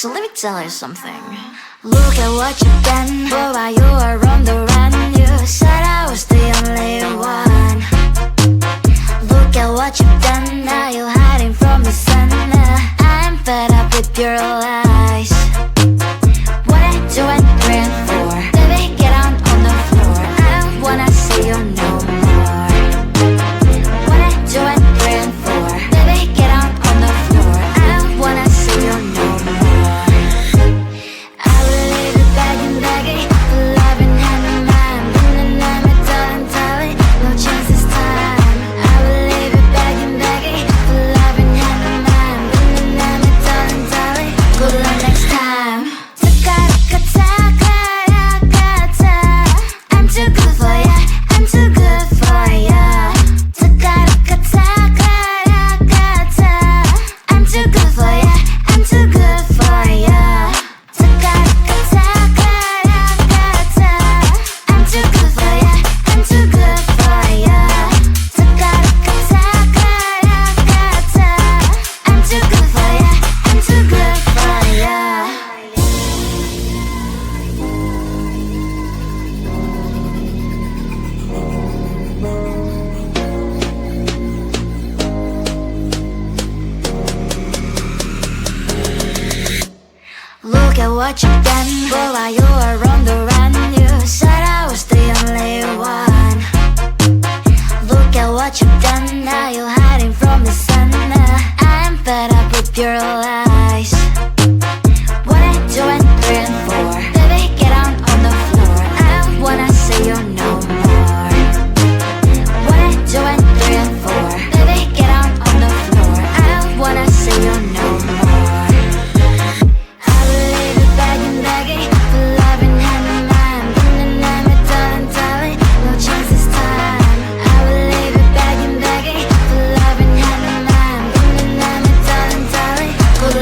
So let me tell you something. Look at what you've done, boy, while you were on the run. You said I was the only one. Look at what you've done, now you're hiding from the sun. I'm fed up with your lies. What I do and praying for, baby, get on the floor. I don't wanna see you no more. What I do and praying for, baby, get on the floor. I don't wanna see you no more. I will leave it begging, begging for love and hand in mind. And I'm a darling, darling, no chance this time. I will leave it begging, begging for love and hand in mind. And I'm a darling, darling, good luck next time. I'm too good for ya, I'm too good for ya. I'm too good for ya, I'm too good for ya. I'm too good for ya, I'm too good for ya. I'm too good for ya, I'm too good for ya. Look at what you've done, boy, while you were on the run. You said I was the only one. Look at what you've done, now you're hiding from the sun. I'm fed up with your lies. What I do and praying for, baby, get on the floor. I don't wanna see you no more. What I do and praying for, baby, get on the floor. I don't wanna see you no more. I will leave it begging, begging for love and hand in mind. And I'm a darling, darling, no chance this time. I will leave it begging, begging for love and hand in mind. And I'm a darling, darling, good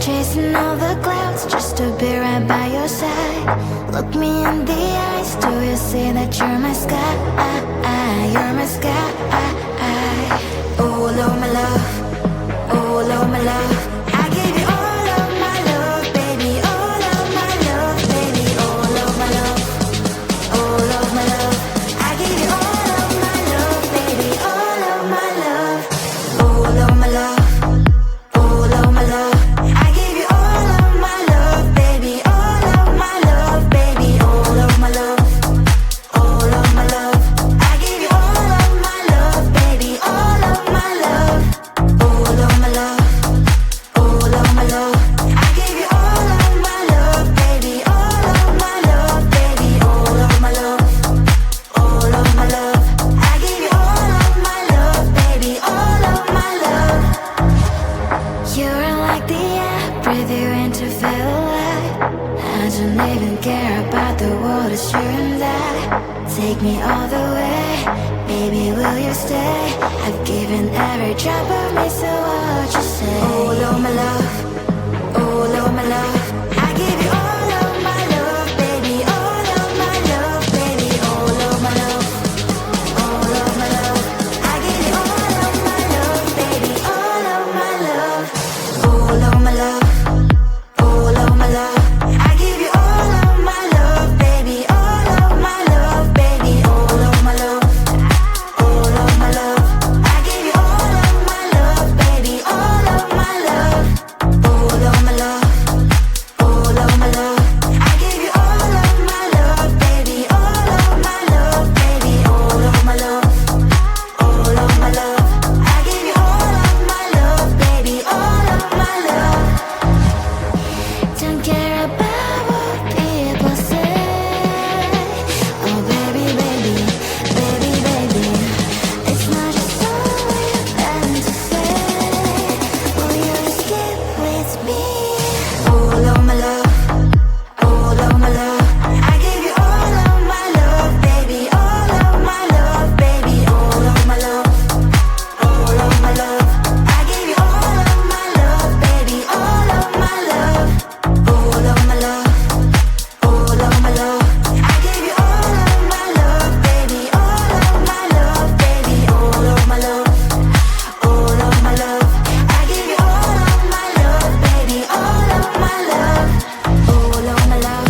chasing all the clouds just to be right by your side. Look me in the eyes, do you see that you're my sky? You're my sky. Oh Lord, my love, oh Lord, my love, I give you all of my love, baby, all of my love, baby, all of my love, all of my love, I give you all of my love, baby, all of my love, all of my love, all of my love, I give you all of my love, baby, all of my love, baby, all of my love, all of my love, I give you all of my love, baby, all of my love, all of my love, all of my love, I give you all of my love, baby, all of my love, baby, all of my love, all of my love, I give you all of my love, baby, all of my love. You're like the air, breathe you in to feel alive. I don't even care about the world, it's you and I. Take me all the way, baby, will you stay? I've given every drop of me, so what you say? Oh Lord, my love, oh Lord, my love, I give you all of my love, baby, all of my love, baby, all of my love, all of my love, I give you all of my love, baby, all of my love, all of my love, all of my love, I give you all of my love, baby, all of my love, baby, all of my love, all of my love, I give you all of my love, baby, all of my love, all of my love, all of my love, I give you all of my love, baby, all of my love, baby, all of my love, all of my love, I give you all of my love, baby, all of my love. Don't care about what people say. Oh baby, baby, baby, baby, it's not just all you plan to say. Will you skip with me? All of my love, all of my love, I give you all of my love, baby, all of my love, baby, all of my love, all of my love, I give you all of my love, baby, all of my love, all of my love, all of my love, I give you all of my love, baby, all of my love, baby, all of my love, all of my love, I give you all of my love, baby, all of my love, all of my love,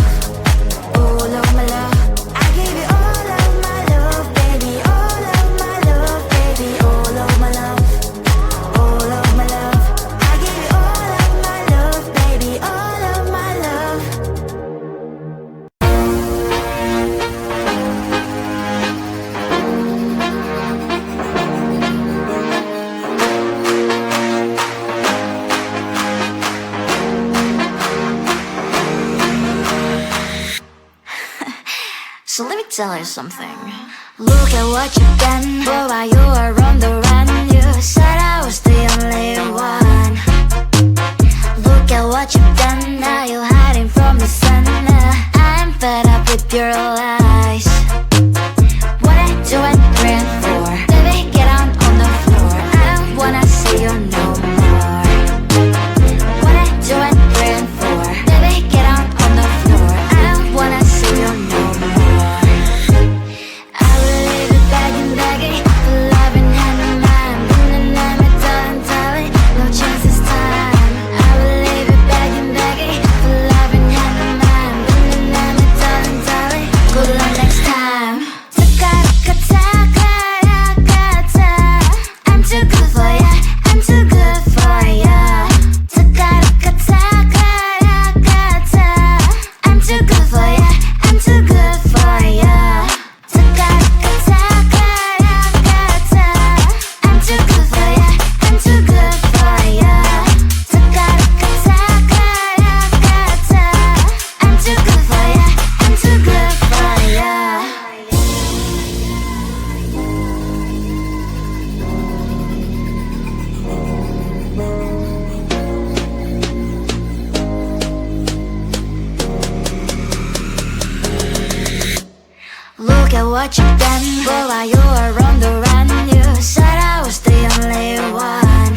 all of my love, I give you all of my love, baby, all of my love, baby, all of my love, all of my love, I give you all of my love, baby, all of my love. So let me tell you something. Look at what you've done, boy, while you were on the run. You said I was the only one. Look at what you've done, now you're hiding from the sun. I'm fed up with your lies. What I do and praying for, baby, get on the floor. I don't wanna see you no more. What I do and praying for, baby, get on the floor. I don't wanna see you no more. I will leave it begging, begging for love and hand in mind. And I'm a darling, darling, no chance this time. I will leave it begging, begging for love and hand in mind. And I'm a darling, darling, good luck next time. I'm too good for ya, I'm too good for ya. I'm too good for ya, I'm too good for ya. I'm too good for ya, I'm too good for ya. I'm too good for ya, I'm too good for ya. Look at what you've done, boy, while you were on the run. You said I was the only one.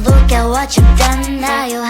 Look at what you've done, now you